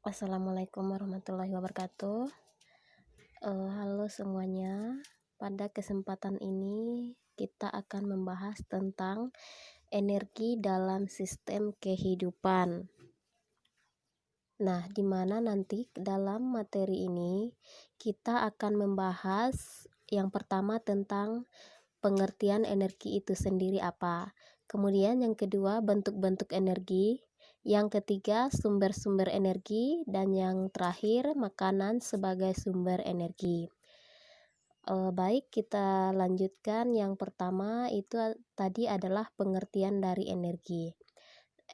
Assalamualaikum warahmatullahi wabarakatuh. Halo semuanya. Pada kesempatan ini kita akan membahas tentang energi dalam sistem kehidupan. Nah, di mana nanti dalam materi ini kita akan membahas yang pertama tentang pengertian energi itu sendiri apa. Kemudian yang kedua bentuk-bentuk energi. Yang ketiga sumber-sumber energi. Dan yang terakhir makanan sebagai sumber energi. Baik, kita lanjutkan. Yang pertama itu tadi adalah pengertian dari energi.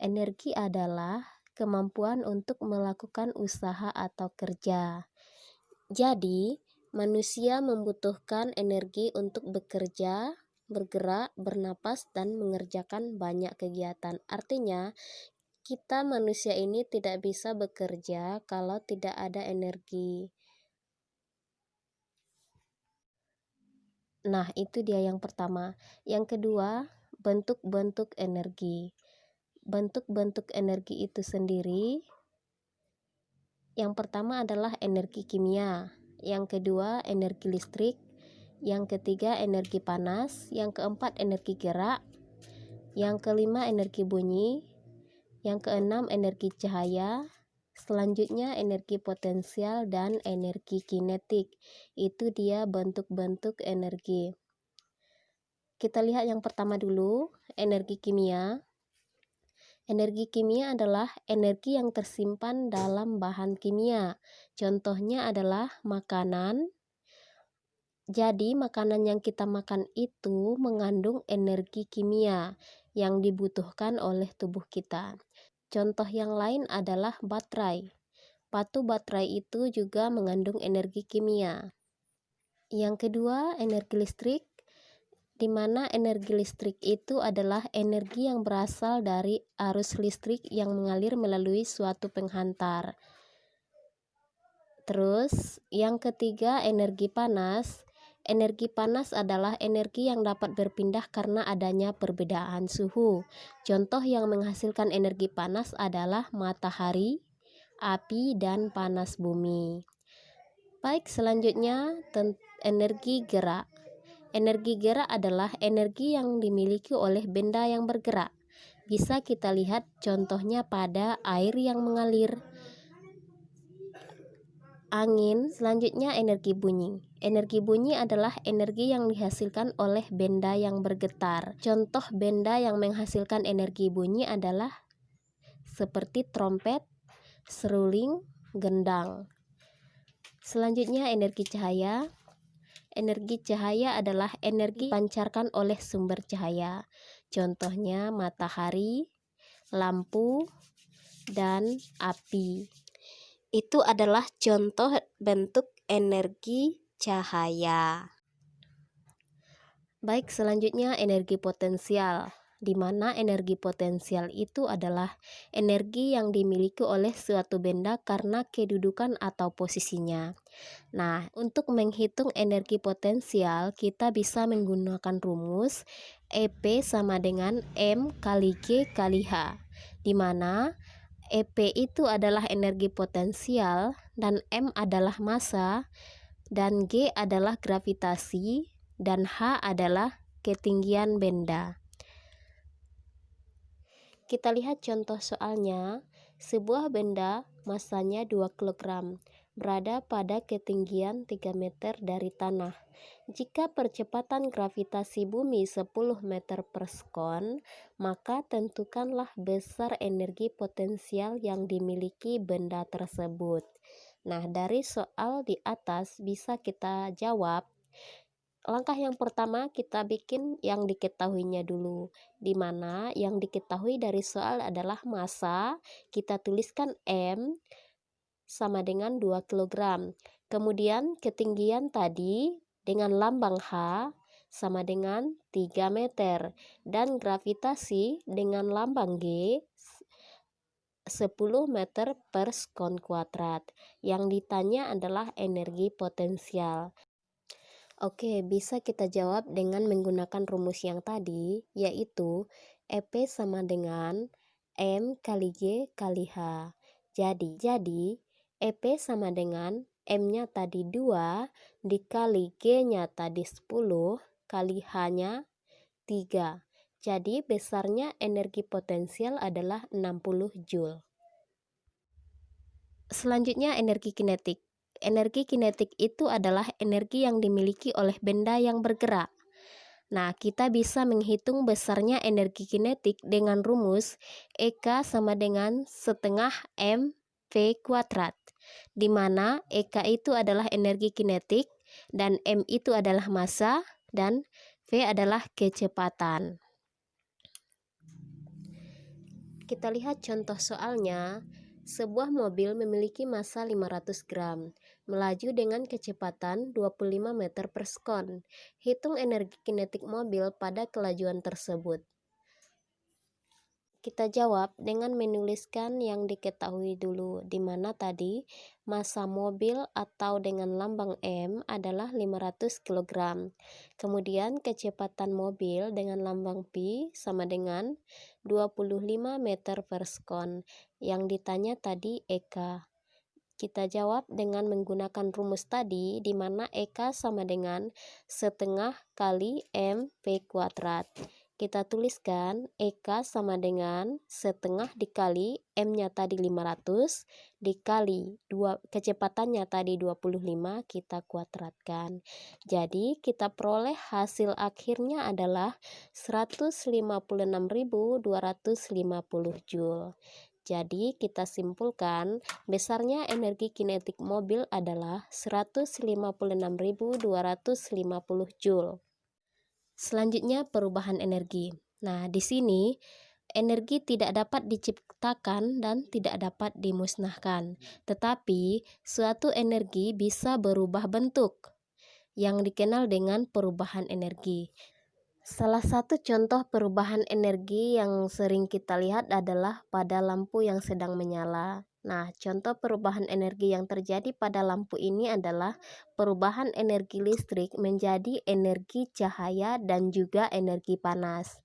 Energi adalah kemampuan untuk melakukan usaha atau kerja. Jadi, manusia membutuhkan energi untuk bekerja, bergerak, bernapas, dan mengerjakan banyak kegiatan. Artinya, kita manusia ini tidak bisa bekerja kalau tidak ada energi. Nah, itu dia yang pertama. Yang kedua, bentuk-bentuk energi. Bentuk-bentuk energi itu sendiri, yang pertama adalah energi kimia, yang kedua energi listrik, yang ketiga energi panas, yang keempat energi gerak, yang kelima energi bunyi, yang keenam energi cahaya, selanjutnya energi potensial dan energi kinetik. Itu dia bentuk-bentuk energi. Kita lihat yang pertama dulu, energi kimia. Energi kimia adalah energi yang tersimpan dalam bahan kimia. Contohnya adalah makanan. Jadi makanan yang kita makan itu mengandung energi kimia yang dibutuhkan oleh tubuh kita. Contoh yang lain adalah baterai. Batu baterai itu juga mengandung energi kimia. Yang kedua, energi listrik, di mana energi listrik itu adalah energi yang berasal dari arus listrik yang mengalir melalui suatu penghantar. Terus, yang ketiga, energi panas. Energi panas adalah energi yang dapat berpindah karena adanya perbedaan suhu. Contoh yang menghasilkan energi panas adalah matahari, api, dan panas bumi. Baik, selanjutnya energi gerak. Energi gerak adalah energi yang dimiliki oleh benda yang bergerak. Bisa kita lihat contohnya pada air yang mengalir, angin. Selanjutnya energi bunyi. Energi bunyi adalah energi yang dihasilkan oleh benda yang bergetar. Contoh benda yang menghasilkan energi bunyi adalah seperti trompet, seruling, gendang. Selanjutnya energi cahaya. Energi cahaya adalah energi dipancarkan oleh sumber cahaya. Contohnya matahari, lampu, dan api. Itu adalah contoh bentuk energi cahaya. Baik, selanjutnya energi potensial, di mana energi potensial itu adalah energi yang dimiliki oleh suatu benda karena kedudukan atau posisinya. Nah, untuk menghitung energi potensial, kita bisa menggunakan rumus EP sama dengan M kali G kali H, di mana EP itu adalah energi potensial, dan M adalah massa, dan G adalah gravitasi, dan H adalah ketinggian benda. Kita lihat contoh soalnya. Sebuah benda massanya 2 kg berada pada ketinggian 3 meter dari tanah. Jika percepatan gravitasi bumi 10 meter per sekon, maka tentukanlah besar energi potensial yang dimiliki benda tersebut. Nah, dari soal di atas bisa kita jawab. Langkah yang pertama kita bikin yang diketahuinya dulu, di mana yang diketahui dari soal adalah massa. Kita tuliskan M sama dengan 2 kg. Kemudian ketinggian tadi dengan lambang H sama dengan 3 meter. Dan gravitasi dengan lambang G 10 meter per sekon kuadrat. Yang ditanya adalah energi potensial. Oke, bisa kita jawab dengan menggunakan rumus yang tadi, yaitu EP sama dengan M kali G kali H. Jadi EP sama dengan M-nya tadi 2 dikali G-nya tadi 10 kali H-nya 3. Jadi besarnya energi potensial adalah 60 Joule. Selanjutnya energi kinetik. Energi kinetik itu adalah energi yang dimiliki oleh benda yang bergerak. Nah, kita bisa menghitung besarnya energi kinetik dengan rumus EK sama dengan setengah mv kuadrat, di mana EK itu adalah energi kinetik, dan M itu adalah massa, dan V adalah kecepatan. Kita lihat contoh soalnya. Sebuah mobil memiliki massa 500 gram, melaju dengan kecepatan 25 meter per sekon. Hitung energi kinetik mobil pada kelajuan tersebut. Kita jawab dengan menuliskan yang diketahui dulu, di mana tadi massa mobil atau dengan lambang M adalah 500 kg. Kemudian kecepatan mobil dengan lambang P sama dengan 25 meter per sekon. Yang ditanya tadi EK. Kita jawab dengan menggunakan rumus tadi, di mana EK sama dengan setengah kali mv kuadrat. Kita tuliskan EK sama dengan setengah dikali M-nya tadi 500 dikali kecepatannya tadi 25, kita kuadratkan. Jadi kita peroleh hasil akhirnya adalah 156.250 Joule. Jadi kita simpulkan besarnya energi kinetik mobil adalah 156.250 Joule. Selanjutnya perubahan energi. Nah, di sini energi tidak dapat diciptakan dan tidak dapat dimusnahkan, tetapi suatu energi bisa berubah bentuk yang dikenal dengan perubahan energi. Salah satu contoh perubahan energi yang sering kita lihat adalah pada lampu yang sedang menyala. Nah, contoh perubahan energi yang terjadi pada lampu ini adalah perubahan energi listrik menjadi energi cahaya dan juga energi panas.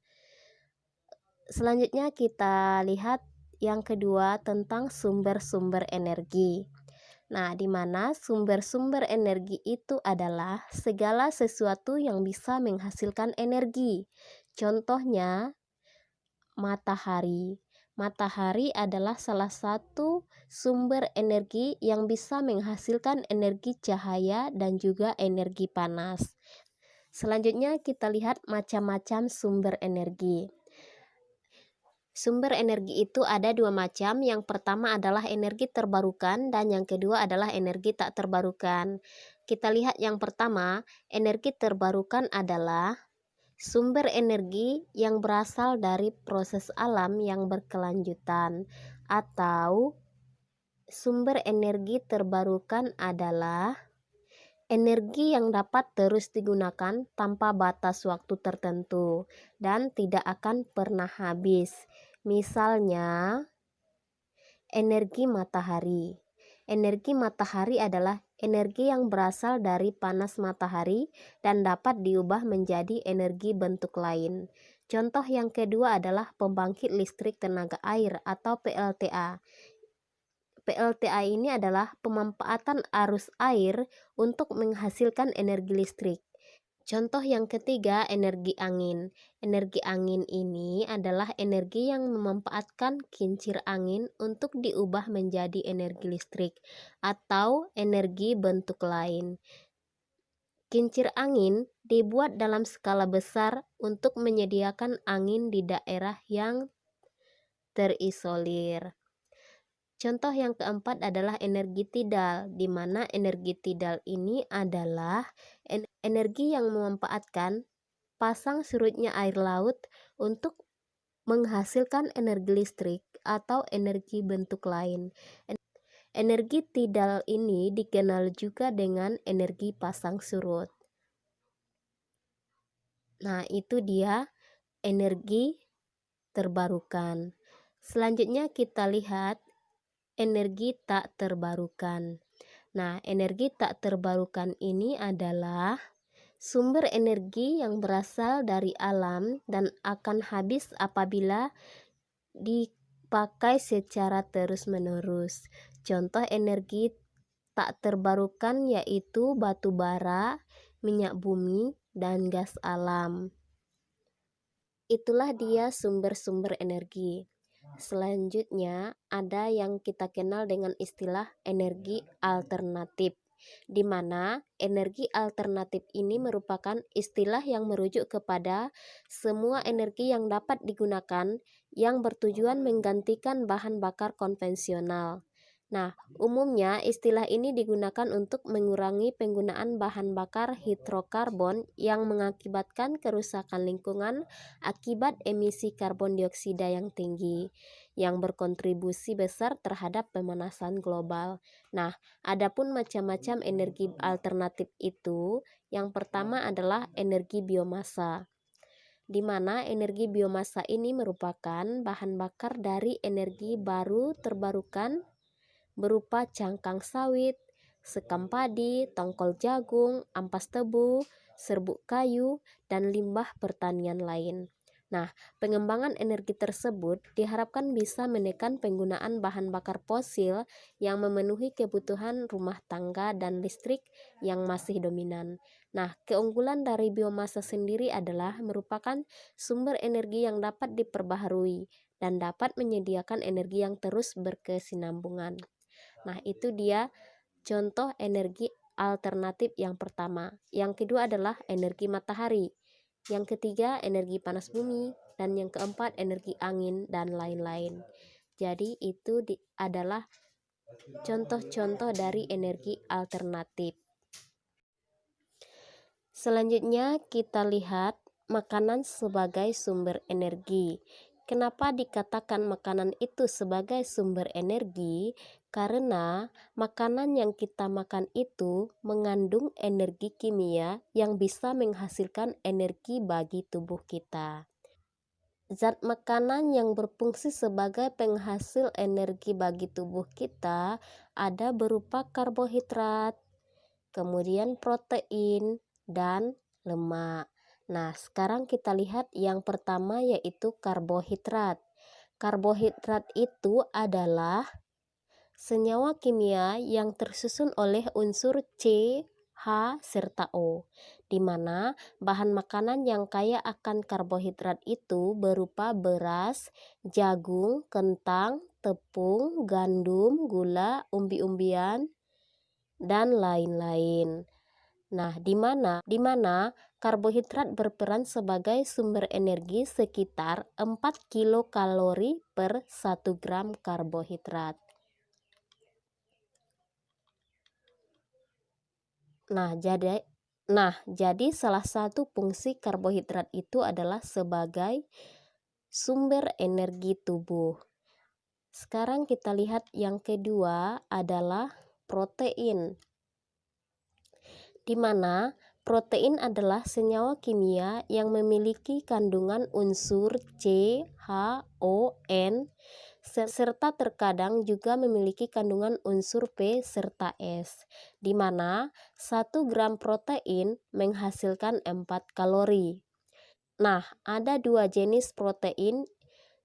Selanjutnya kita lihat yang kedua tentang sumber-sumber energi. Nah, di mana sumber-sumber energi itu adalah segala sesuatu yang bisa menghasilkan energi. Contohnya, matahari. Matahari adalah salah satu sumber energi yang bisa menghasilkan energi cahaya dan juga energi panas. Selanjutnya kita lihat macam-macam sumber energi. Sumber energi itu ada dua macam. Yang pertama adalah energi terbarukan dan yang kedua adalah energi tak terbarukan. Kita lihat yang pertama, energi terbarukan adalah sumber energi yang berasal dari proses alam yang berkelanjutan, atau sumber energi terbarukan adalah energi yang dapat terus digunakan tanpa batas waktu tertentu dan tidak akan pernah habis. Misalnya, energi matahari. Energi matahari adalah energi yang berasal dari panas matahari dan dapat diubah menjadi energi bentuk lain. Contoh yang kedua adalah pembangkit listrik tenaga air atau PLTA. PLTA ini adalah pemanfaatan arus air untuk menghasilkan energi listrik. Contoh yang ketiga, energi angin. Energi angin ini adalah energi yang memanfaatkan kincir angin untuk diubah menjadi energi listrik atau energi bentuk lain. Kincir angin dibuat dalam skala besar untuk menyediakan angin di daerah yang terisolir. Contoh yang keempat adalah energi tidal, di mana energi tidal ini adalah energi yang memanfaatkan pasang surutnya air laut untuk menghasilkan energi listrik atau energi bentuk lain. Energi tidal ini dikenal juga dengan energi pasang surut. Nah, itu dia energi terbarukan. Selanjutnya kita lihat energi tak terbarukan. Nah, energi tak terbarukan ini adalah sumber energi yang berasal dari alam dan akan habis apabila dipakai secara terus-menerus. Contoh energi tak terbarukan yaitu batu bara, minyak bumi, dan gas alam. Itulah dia sumber-sumber energi. Selanjutnya, ada yang kita kenal dengan istilah energi alternatif, di mana energi alternatif ini merupakan istilah yang merujuk kepada semua energi yang dapat digunakan yang bertujuan menggantikan bahan bakar konvensional. Nah, umumnya istilah ini digunakan untuk mengurangi penggunaan bahan bakar hidrokarbon yang mengakibatkan kerusakan lingkungan akibat emisi karbon dioksida yang tinggi, yang berkontribusi besar terhadap pemanasan global. Nah, adapun macam-macam energi alternatif itu, yang pertama adalah energi biomasa, di mana energi biomasa ini merupakan bahan bakar dari energi baru terbarukan berupa cangkang sawit, sekam padi, tongkol jagung, ampas tebu, serbuk kayu, dan limbah pertanian lain. Nah, pengembangan energi tersebut diharapkan bisa menekan penggunaan bahan bakar fosil yang memenuhi kebutuhan rumah tangga dan listrik yang masih dominan. Nah, keunggulan dari biomasa sendiri adalah merupakan sumber energi yang dapat diperbaharui dan dapat menyediakan energi yang terus berkesinambungan. Nah, itu dia contoh energi alternatif yang pertama. Yang kedua adalah energi matahari. Yang ketiga energi panas bumi, dan yang keempat energi angin dan lain-lain. Jadi itu adalah contoh-contoh dari energi alternatif. Selanjutnya kita lihat makanan sebagai sumber energi. Kenapa dikatakan makanan itu sebagai sumber energi? Karena makanan yang kita makan itu mengandung energi kimia yang bisa menghasilkan energi bagi tubuh kita. Zat makanan yang berfungsi sebagai penghasil energi bagi tubuh kita ada berupa karbohidrat, kemudian protein, dan lemak. Nah, sekarang kita lihat yang pertama yaitu karbohidrat. Karbohidrat itu adalah senyawa kimia yang tersusun oleh unsur C, H, serta O, di mana bahan makanan yang kaya akan karbohidrat itu berupa beras, jagung, kentang, tepung, gandum, gula, umbi-umbian, dan lain-lain. Nah, di mana karbohidrat berperan sebagai sumber energi sekitar 4 kilokalori per 1 gram karbohidrat. Nah, jadi salah satu fungsi karbohidrat itu adalah sebagai sumber energi tubuh. Sekarang kita lihat yang kedua adalah protein, di mana protein adalah senyawa kimia yang memiliki kandungan unsur C, H, O, N, serta terkadang juga memiliki kandungan unsur P serta S, di mana 1 gram protein menghasilkan 4 kalori. Nah, ada 2 jenis protein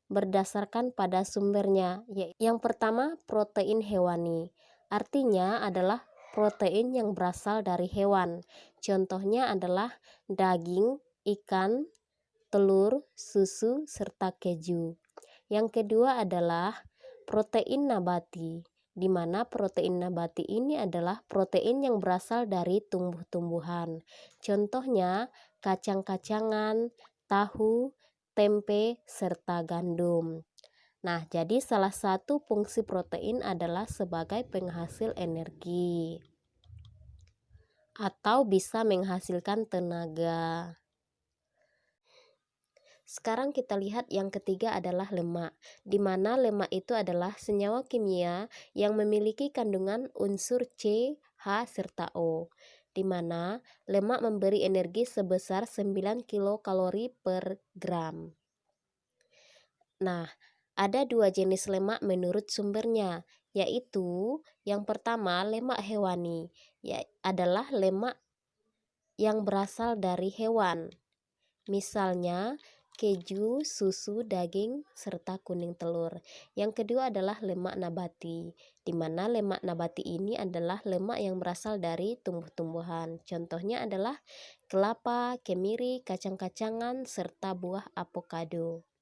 berdasarkan pada sumbernya. Yang pertama, protein hewani. Artinya adalah protein yang berasal dari hewan. Contohnya adalah daging, ikan, telur, susu, serta keju. Yang kedua adalah protein nabati, di mana protein nabati ini adalah protein yang berasal dari tumbuh-tumbuhan. Contohnya kacang-kacangan, tahu, tempe, serta gandum. Nah, jadi salah satu fungsi protein adalah sebagai penghasil energi atau bisa menghasilkan tenaga. Sekarang kita lihat yang ketiga adalah lemak, di mana lemak itu adalah senyawa kimia yang memiliki kandungan unsur C, H, serta O, di mana lemak memberi energi sebesar 9 kilokalori per gram. Nah, ada 2 jenis lemak menurut sumbernya, yaitu yang pertama lemak hewani, adalah lemak yang berasal dari hewan. Misalnya keju, susu, daging, serta kuning telur. Yang kedua adalah lemak nabati, di mana lemak nabati ini adalah lemak yang berasal dari tumbuh-tumbuhan. Contohnya adalah kelapa, kemiri, kacang-kacangan, serta buah avocado.